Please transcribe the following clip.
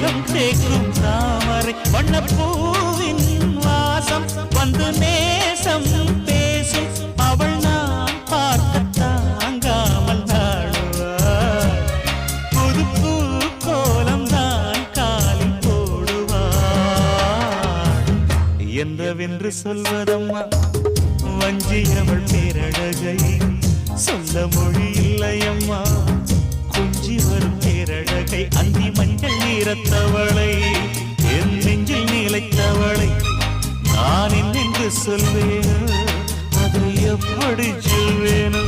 ஏக்கம் தேக்கும் தாமரை வண்ணப்பூவின் வாசம் வந்து நேசம் பேசும் அவள் நான் பார்க்க தாங்காமல் நாடுவாள் புது பூ கோலம் தான் காலில் போடுவாள் என்னவென்று சொல்வதம்மா வஞ்சி அவள் பேரழகை சொல்ல மொழி இல்லையம்மா கொஞ்சி வரும் பேரழகை அந்தி மஞ்சள் நீரத்தவளை என் நெஞ்சில் நிலைத்தவளை நான் என்னென்று சொல்வேனோ அதை எப்படி சொல்வேனோ